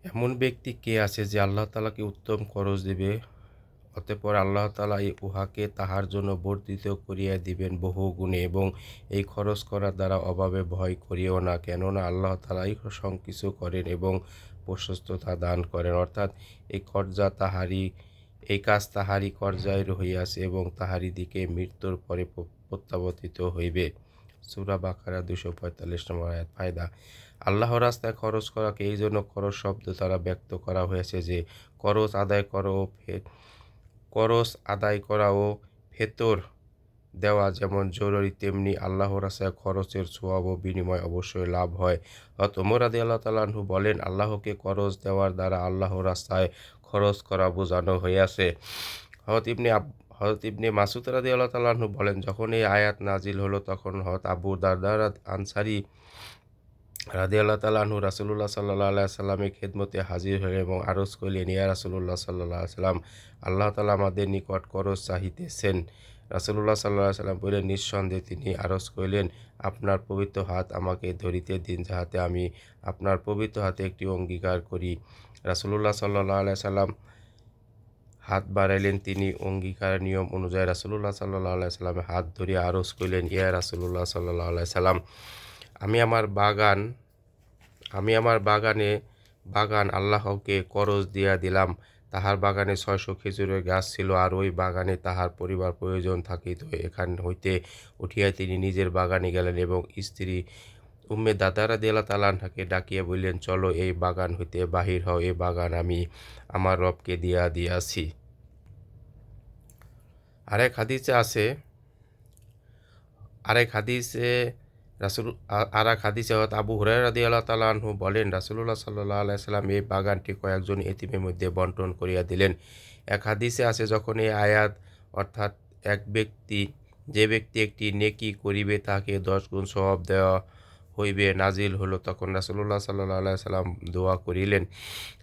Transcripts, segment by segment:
এমন ব্যক্তি কে আছে যে আল্লাহ তাআলাকে উত্তম খরচ দিবে, অতঃপর আল্লাহ তাআলা উহাকে তাহার জন্য বর্ধিত করিয়া দিবেন বহু গুণে, এবং এই খরচ করার দ্বারা অভাবে ভয় করিও না, কেননা আল্লাহ তাআলাই সবকিছু করেন এবং প্রশস্ততা দান করেন। অর্থাৎ এই কর্জা তাহারই, এই কাজ তাহারই কর্জায় রহিয়াছে এবং তাহারই দিকে মৃত্যুর পরে প্রত্যাবর্তিত হইবে। সূরা বাকারা 245 নম্বর আয়াত। ফায়দা: আল্লাহর রাস্তায় খরচ করাকে এই জন্য খরচ শব্দ দ্বারা ব্যক্ত করা হয়েছে যে খরচ আদায় করা ও ফেতর দেওয়া যেমন জরুরি, তেমনি আল্লাহর রাস্তায় খরচের সওয়াব ও বিনিময় অবশ্যই লাভ হয়। হযরত ওমর রাদিয়াল্লাহু তাআলা আনহু বলেন, আল্লাহকে খরচ দেওয়ার দ্বারা আল্লাহর রাস্তায় খরচ করা বোঝানো হইয়াছে। হযরত ইবনে মাসউদ রাদিয়াল্লাহু তাআলা আনহু বলেন, যখন এই আয়াত নাজিল হলো তখন হযরত আবু দারদা আনসারী রাদিয়াল্লাহু তাআলা আনহু রাসূলুল্লাহ সাল্লাল্লাহু আলাইহি ওয়াসাল্লামের খেদমতে হাজির হইলেন এবং আরজ করিলেন, ইয়া রাসূলুল্লাহ সাল্লাল্লাহু আলাইহি ওয়াসাল্লাম, আল্লাহ তাআলা আমাদের নিকট খরচ চাহিতেছেন। রাসূলুল্লাহ সাল্লাল্লাহু আলাইহি ওয়াসাল্লাম বললেন, নিঃসন্দেহে। তিনি আরজ করিলেন, আপনার পবিত্র হাত আমাকে ধরিতে দিন, যাহাতে আমি আপনার পবিত্র হাতে একটি অঙ্গীকার করি। রাসূলুল্লাহ সাল্লাল্লাহু আলাইহি ওয়াসাল্লাম হাত বাড়াইলেন। তিনি অঙ্গীকার নিয়ম অনুযায়ী রাসূলুল্লাহ সাল্লাল্লাহু আলাইহি ওয়াসাল্লামের হাত ধরিয়া আরজ করিলেন, ইয়া রাসূলুল্লাহ সাল্লাল্লাহু আলাইহি ওয়াসাল্লাম, আমি আমার বাগান আল্লাহকে করজ দিয়া দিলাম। তাহার বাগানে 600 খেজুরের গাছ ছিল, আর ওই বাগানে তাহার পরিবার প্রয়োজন থাকিত। এখান হইতে উঠিয়া তিনি নিজের বাগানে গেলেন এবং স্ত্রী উম্মে দারদা রাদিয়াল্লাহু তাআলা আনহাকে ডাকিয়া বলিলেন, চলো, এই বাগান হইতে বাহির হও, এই বাগান আমি আমার রবকে দিয়া দিয়াছি। আরেক হাদিসে আছে আরেক হাদিসে রাসূল আরেক হাদিসে হযরত আবু হুরায়রা রাদিয়াল্লাহু তাআলা আনহু বলেন, রাসূলুল্লাহ সাল্লাল্লাহু আলাইহি সাল্লাম এই বাগানটি কয়েকজন এতিমের মধ্যে বন্টন করিয়া দিলেন। এক হাদিসে আছে, যখন এই আয়াত অর্থাৎ যে ব্যক্তি একটি নেকি করিবে তাহাকে 10 গুণ সওয়াব দেওয়া হইবে নাজিল হলো, তখন রাসূলুল্লাহ সাল্লাল্লাহু আলাইহি সাল্লাম দোয়া করিলেন,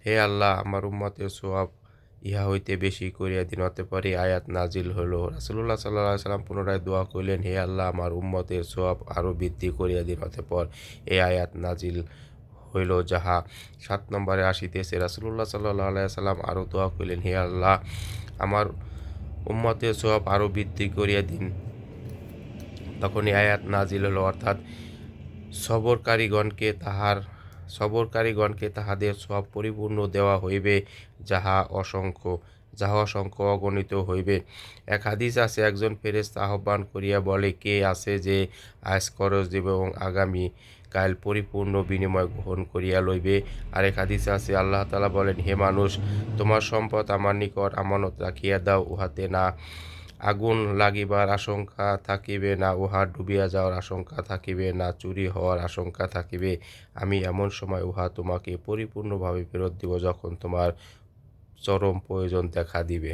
হে আল্লাহ, আমার উম্মতের সওয়াব ইহা হইতে বেশি করিয়া দিন। অতঃপর এই আয়াত নাজিল হইল। রাসূলুল্লাহ সাল্লাল্লাহু আলাইহি সাল্লাম পুনরায় দোয়া করিলেন, হে আল্লাহ, আমার উম্মতের সওয়াব আরও বৃদ্ধি করিয়া দিন। অতঃপর এই আয়াত নাজিল হইল, যাহা 7 নম্বরে আসিতেছে। রাসূলুল্লাহ সাল্লাল্লাহু আলাইহি সাল্লাম আরও দোয়া করিলেন, হে আল্লাহ, আমার উম্মতের সওয়াব আরও বৃদ্ধি করিয়া দিন। তখন এই আয়াত নাজিল হলো, অর্থাৎ সবরকারীগণকে তাহাদের সওয়াব পরিপূর্ণ দেওয়া হইবে, যাহা অসংখ্য অগণিত হইবে। এক হাদিস আছে, একজন ফেরেশতা আহ্বান করিয়া বলে, কে আছে যে আজ খরচ দিবে এবং আগামী কাল পরিপূর্ণ বিনিময় গ্রহণ করিয়া লইবে। আরেক হাদিসে আছে, আল্লাহ তাআলা বলেন, হে মানুষ, তোমার সম্পদ আমার নিকট আমানত রাখিয়া দাও, উহাতে না আগুন লাগিবার আশঙ্কা থাকিবে, না উহা ডুবিয়া যাওয়ার আশঙ্কা থাকিবে, না চুরি হওয়ার আশঙ্কা থাকিবে। আমি এমন সময় উহা তোমাকে পরিপূর্ণভাবে ফেরত দিব, যখন তোমার চরম প্রয়োজন দেখা দিবে।